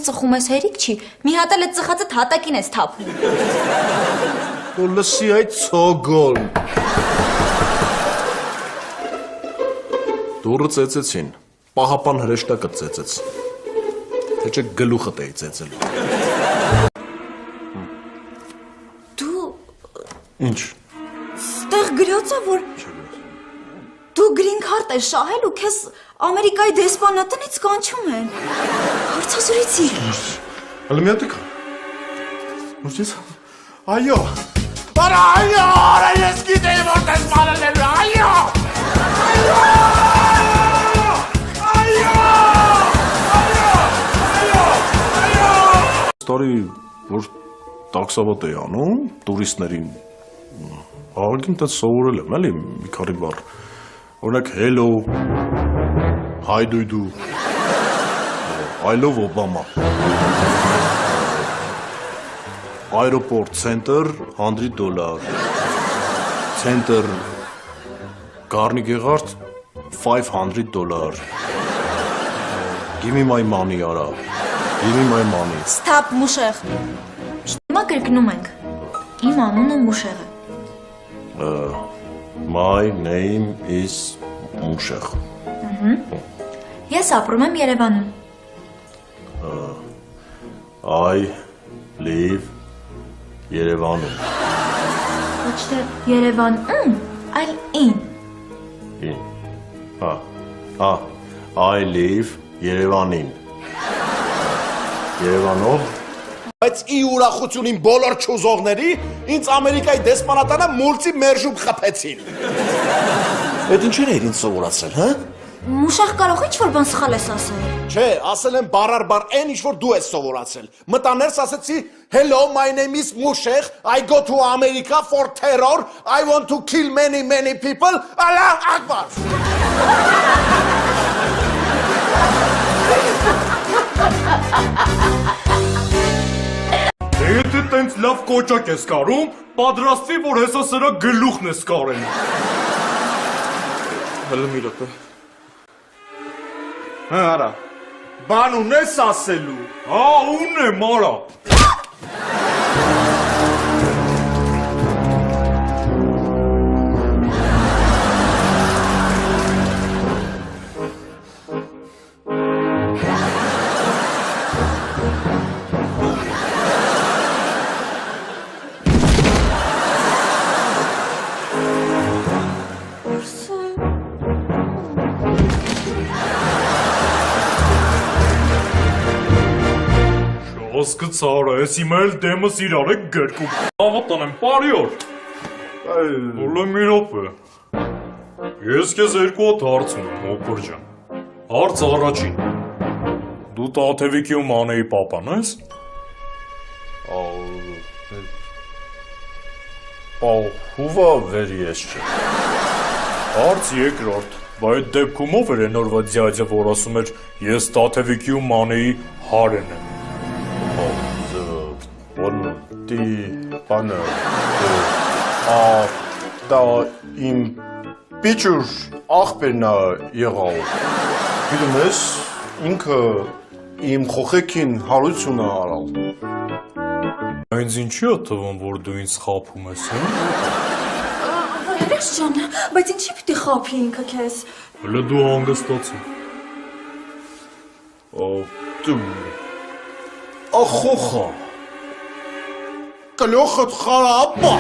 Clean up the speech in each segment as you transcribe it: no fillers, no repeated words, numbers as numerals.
ինձ ծխում ես հերիք չի, մի հատ էլ այդ ծխածդ հատակին ես թափում։ Ու լսի այդ ցոգոն։ Դուրը ծեծեցին, պահապան հրեշտակը ծեծեց, թե չէ գլուխդ էի ծեծելու։ Դու… Ինչ։ Ստեղ գրյացա, որ… Դու գրին քարտ ես շահել ու քեզ Ամերիկայի դեսպանատնից կանչում են։ Հարցազրույցի։ Հələ մի հատ եկա։ Ուսից։ Այո։ Արա այո, արա ես գիտեի որ դեսպանանելու, այո։ Ստորի որ տաքսավոտ էի անում, տուրիստներին հաղորդին տես սովորել եմ, էլի մի քանի բառ։ Օրինակ hello, hi do, I love Obama, aeroport center $100, center Garnigegard $500, give me my money, Ara, give me my money. Stop, Մուշեղ, հիմա կրկնում ենք, իմ անունը Մուշեղ է։ My name is Մուշեղ։ Ես ապրում եմ Երևանում։ I live Երևանում։ Ոչ թե Երևանում, այլ in։ I live Երևանին։ Երևանով։ Բայց ի ուրախությունին բոլոր չուզողների ինձ Ամերիկայի դեսպանատանը մուլցի մերժում խփեցին։ Այդ ինչեր էր ինձ սովորացրել, հա? Մուշեղ կարող ինչ-որ բան սխալ ես ասել։ Չէ, ասել եմ բառար այն ինչ-որ դու ես սովորացրել։ Մտա ներս ասեցի, hello, my name is Մուշեղ, I go to America for terror, I want to kill many people, Allah Akbar։ Եթե տենց լավ կոճակ ես կարում, պատրաստվի, որ հեսա սրա գլուխն ես կարել։ Հələ մի րոպե։ Հա, արա։ Բան ունես ասելու։ Հա, ունեմ, արա։ Ասկը ծարա, ես հիմա էլ դեմս իրար է գրկում։ Ավատան եմ, բարի օր։ Հոլը մի րոպե։ Ես քեզ երկու հատ հարց ունեմ, օպոր ջան։ Հարց առաջին։ Դու Տաթևիկիում Անեի պապան ես։ Հուվա վեր ես չէ։ Հարց երկրորդ։ Բա այդ դեպքում ով էր այն օրվա ձյաձը, որ ասում էր ես Տաթևիկիում Անեի հարեն եմ։ Դի բանը դա իմ պիչուր աղբերն է եղալ, գիտում ես, ինքը իմ խոխեքին հարություն է արալ։ Այնց ինչի է թվում, որ դու ինձ խափում ես, հա? Հերես ջան, բայց ինչի պիտի խափի ինքը քեզ։ Հələ դու հանգստացի։ Դու Ախոխա Կլոխըտ խարապա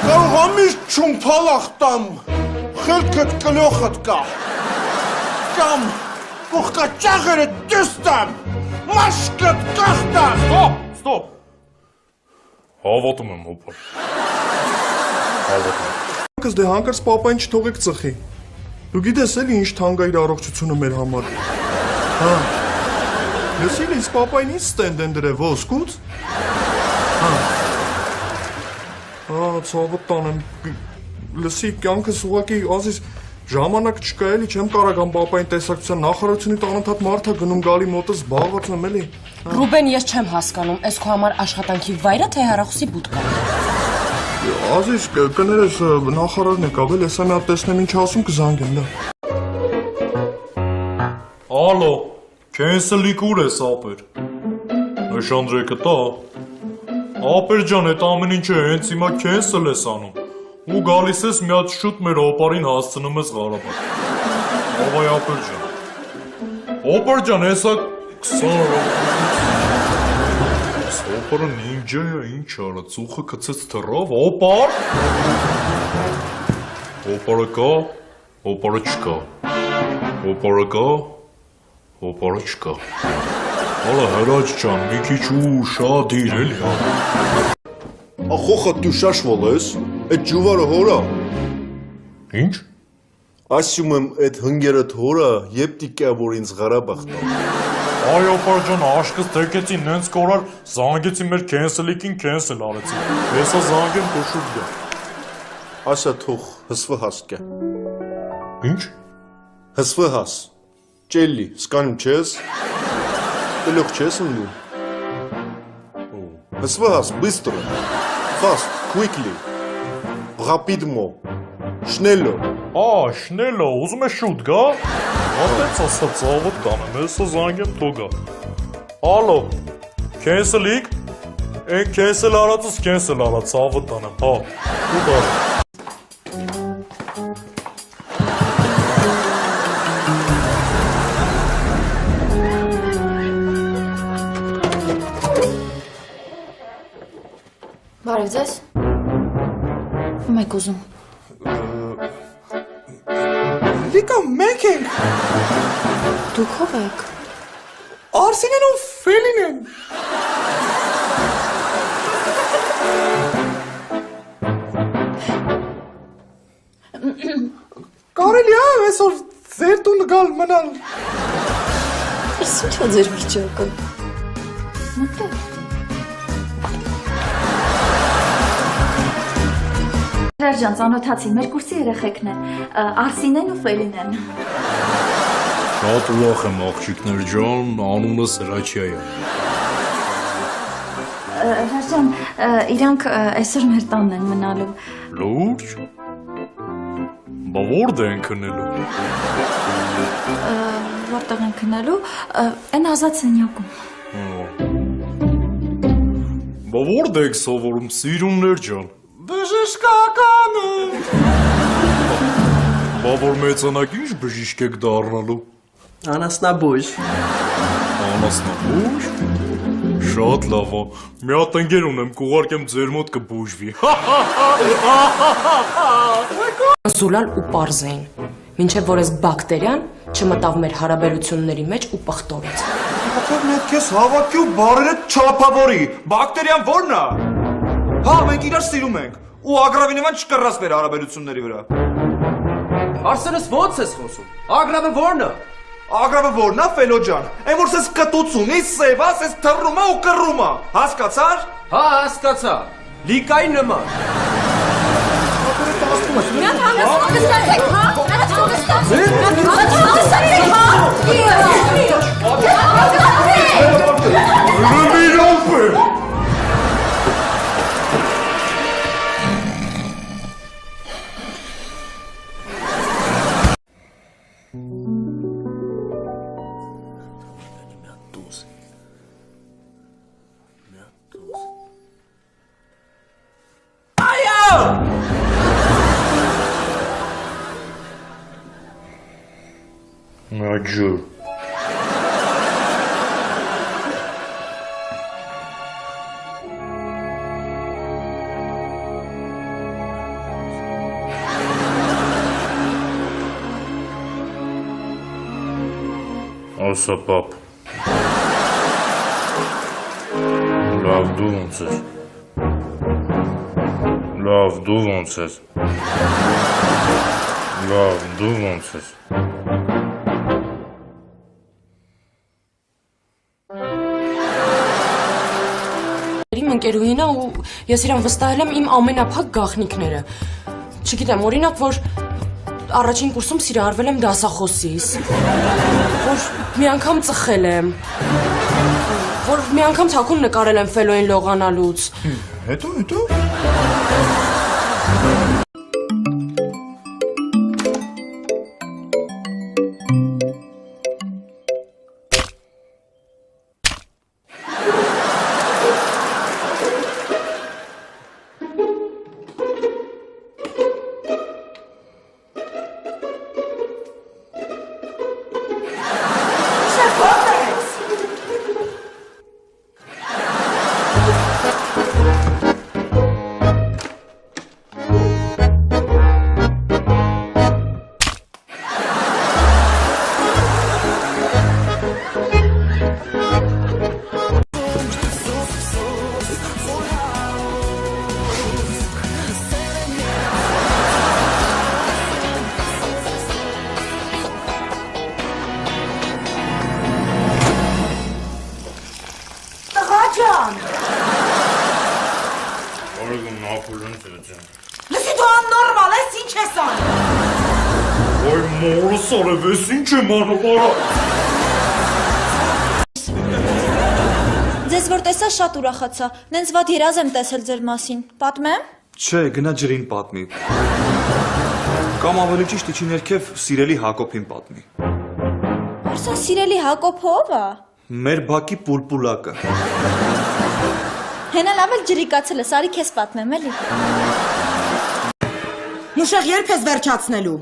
Կարող ամիշ չումպալախ տամ Խելքըտ կլոխըտ կա Կամ կողկա ճաղերը դստամ Մաշկըտ կախտամ Ստոպ Հավատում եմ հոպար Հավատում Կս դե հանկարծ պապային չթողեք ծխի Դու գիտես էլի ինչ թանկ է իր առողջությունը մեր համար Հա Լսին ինձ պապային ինչ ստենդ են դրե ոսկուց Հա ցավոտ տանեմ Լսի կյանքս ուղղակի ազիս ժամանակ չկա էլի չեմ կարողam պապային տեսակցության նախարարությունից անընդհատ մարդ է գնում գալի մոտս զբաղված եմ էլի Ռուբեն ես չեմ հասկանում այս քո համար աշխատանքի վայրը թե հեռախոսի բուտկա Ազիս կներես նախարարն եկավ էլ հեսա մի հատ տեսնեմ ինչ ասում կզանգեմ լա Ալո Քենսլիկ ուր ես ապեր Այս Անդրեյը տա։ Ապեր ջան, այդ ամեն ինչը հենց հիմա cancel ես անում։ Ու գալիս ես մի հատ շուտ մեր օպարին հասցնում ես Ղարաբաղ։ Ավայ ապեր ջան։ Օպար ջան, հեսա 20 Օպարը նինջա է, ինչ արած, ուխը կծեց թռավ, օպար։ Օպարը կա, օպարը չկա։ Օպարը կա, օպարը չկա։ Ալա հրաչ ջան, մի քիչ ու շատ իր էլի։ Ախոխը դու շաշվոլ ես, այդ ջուվարը հորա։ Ինչ։ Ասում եմ, այդ հնգերը հորա, եպտիկա, որ ինձ Ղարաբաղ տա։ Այ օպար ջան, աշկս թեկեցի նենց կորար, զանգեցի մեր cancel-ին cancel արեցի։ Հեսա զանգեմ կոշուր գա։ Ասա թող հսվը հաս կա։ Ինչ։ Հսվը հաս։ Ճելի, սկանում չես։ Լող չես ունու։ Հսվը հաս, բыстро, fast, quickly, rapidement, շնելո։ Շնելո, ուզում է շուտ գա։ Ատենց ասա ծավոտ կանեմ, հեսա զանգեմ թողա։ Ալո, cancel-իկ, են cancel արածս cancel արած, ծավոտ կանեմ, հա, շուտ արա։ Բարև ձեզ։ Ում եք ուզում։ Լիկա մենք ենք, Դուք ով եք։ Արսինեն ու Ֆելին են։ Կարելի է այսօր ձեր տուն գալ մնալ։ Իսկ ինչա ձեր վիճակը։ Մտե։ Հրաժան, ծանոթացի, մեր կուրսի երեխեքն են, Արսինեն ու Ֆելին են։ Շատ ուրախ եմ աղջիկներ ջան, անունս Հրաչյա է։ Հրաժան, իրանք այսօր մեր տանն են մնալու։ Լուրջ։ Բա որտե են քնելու։ Որտեղ են քնելու, են ազատ սենյակում։ Բա որտե եք սովորում սիրուններ ջան։ Բժշկականում։ Բա որ մեծանաք ինչ բժիշկ եք դառնալու։ Անասնաբույժ։ Անասնաբույժ։ Շատ լավ է։ Մի հատ ընկեր ունեմ, կուղարկեմ ձեր մոտ կբուժվի։ Զուլալ ու պարզ էին, մինչև որ ես բակտերիան չմտավ մեր հարաբերությունների մեջ ու պղտորեց։ Աթող մեկ քեզ հավաքի ու բարերը չափավորի, բակտերիան որն է։ Հա, մենք իրար սիրում ենք, ու ագրավի նման չկռած մեր հարաբերությունների վրա։ Արսենս ո՞նց ես խոսում։ Ագրավը ո՞րն է։ Ագրավը որն է, Ֆելո ջան, այն որ սես կտուցում, իս սևա, սես թռում է ու կռում է, հասկացար։ Հա, հասկացա։ Լիկայի նման։ Միան հանգստացեք, հա? Միան հանգստացեք, հա? Մի րոպե։ Աջուր։ Ասա պապ։ Լավ դու ոնց ես։ Լավ դու ոնց ես։ Լավ դու ոնց ես։ Իմ ընկերուհին է ու ես իրան վստահել եմ իմ ամենափակ գաղտնիքները։ Չգիտեմ, օրինակ, որ առաջին կուրսում սիրահարվել եմ դասախոսից, որ մի անգամ ծխել եմ, որ մի անգամ թաքուն նկարել եմ Ֆելոյին լողանալուց։ Հետո։ Լսի դու աննորմալ ես, ինչ ես անում։ Ոյ մորս արև ես ինչ եմ անում արա։ Ձեզ որ տեսա շատ ուրախացա, նենց վատ երազ եմ տեսել ձեր մասին, պատմեմ։ Չէ, գնա ջրին պատմի։ Կամ ավելի ճիշտ իջի ներքև սիրելի Հակոբին պատմի։ Արսեն սիրելի Հակոբ ով է։ Մեր բակի պուլպուլակը։ Հենա լավ էլ ջրիկացել ես, արի քեզ պատմեմ էլի։ Մուշեղ երբ ես վերջացնելու։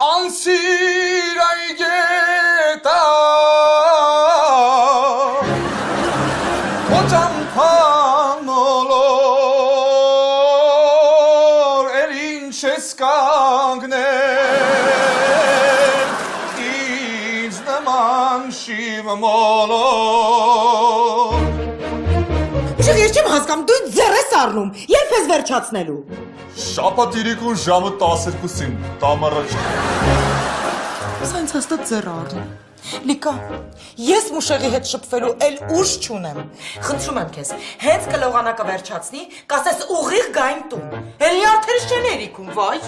Անսիր այգետա Ոճամփանոլոր էլ ինչ ես կանգնել ինձ նման շիվ մոլոր Մուշեղ ես չեմ հասկանում, դու ձեռ ես առնում, երբ ես վերջացնելու։ Շաբաթ իրիկուն ժամը 12-ին տամառաջ Սենց հաստատ ձեռ առնում։ Լիկա, ես Մուշեղի հետ շփվելու էլ ուժ չունեմ։ Խնդրում եմ քեզ, հենց կլողանակը վերջացնի, կասես ուղիղ գային տուն։ Էլի արդեն չեն երիկում, վայ։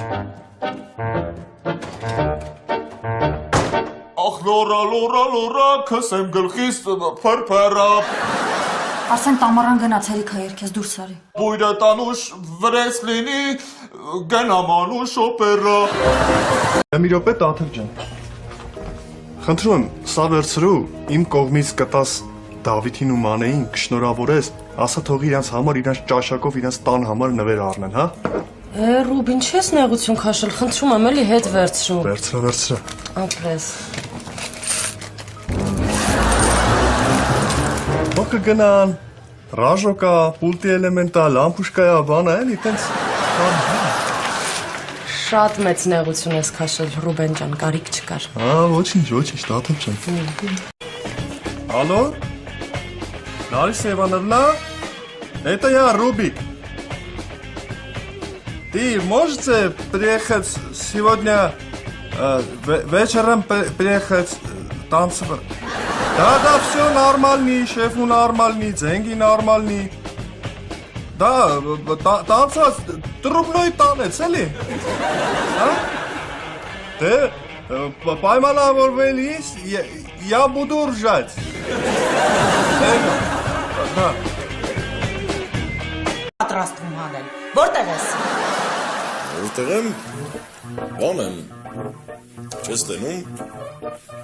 Ախ լորա, քսեմ գլխիս փրփրա Արսեն տամարան գնաց հերիքա երկես դուրս արի։ Բույրը տանուշ վրես լինի գնամանուշ օպերա Մի րոպե տաթր ջան Խնդրում եմ, սա վերցրու, իմ կողմից կտաս Դավիթին ու Մանեին կշնորհավորես, ասա թող իրանց համար իրանց ճաշակով իրանց տան համար նվեր առնեն, հա? Ռուբ, ինչ ես նեղություն քաշել, խնդրում եմ էլի հետ վերցրու։ Վերցրա։ Ապրես։ Ո՞վ կգնան, ռաժոկա, պուլտի էլեմենտա, լամպուշկայա, բանա էլի, տենց Շատ մեծ նեղություն ես քաշել, Ռուբեն ջան, կարիք չկար։ Ոչինչ, տաթր ջան Алло? Лариса Ивановна? Это я, Рубик. Ты можете приехать сегодня вечером приехать танцевать? Да, все нормальный, шеф нормальный, деньги нормальные. Да, танцевать, трубной танец, или? Ты поймала ворвелись, я буду ржать. Да. Պատրաստվում հանել։ Որտեղ ես։ Որտեղ եմ, բան եմ, չես տենում,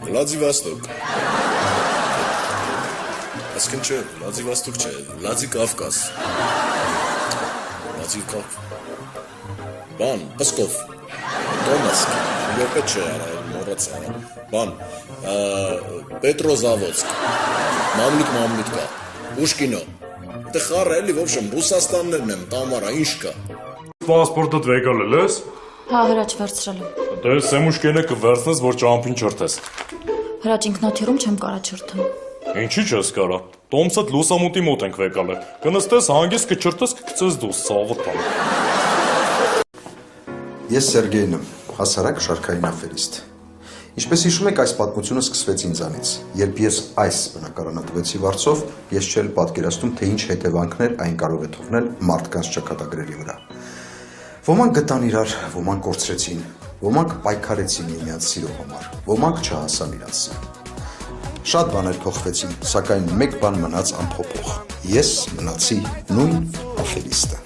Վլադիվաստոկ։ Այսքան չէ, Վլադիվաստոկ չէ, Վլադիկավկազ։ Բան, Պսկով, Տոմասկ, յոպե չէ արա, մորացա, բան, Պետրոզավոցկ, Մամլիկ կա, Պուշկինո, դե խառը էլի, в общем, Ռուսաստաններն եմ, տամարա, ինչ կա։ Պասպորտդ վեկալել ես։ Հա, հրաչ վերցրել եմ։ Դե սեմուշկենը կվերցնես, որ ճամփին չրթես։ Հրաչ ինքնաթիռում չեմ կարա չրթեմ։ Ինչի՞ չես կարա։ Տոմսդ լուսամուտի մոտ ենք վեկալել։ Կնստես հանգիստ կչրթես, կգցես դու սաղը տան։ Ես Սերգեյն եմ, հասարակ շարքային աֆերիստ։ Ինչպես հիշում եք, այս պատմությունը սկսվեց ինձանից, երբ ես այս բնակարանը տվեցի վարձով, ես չէի պատկերացնում, թե ինչ հետևանքներ այն կարող է թողնել մարդկանց ճակատագրերի վրա։ Ոմանք գտան իրար, ոմանք կորցրեցին, ոմանք պայքարեցին միմյանց սիրո համար, ոմանք չհասան իրենց սին։ Շատ բաներ փոխվեցին, սակայն մեկ բան մնաց անփոփոխ։ Ես մնացի նույն աֆերիստը։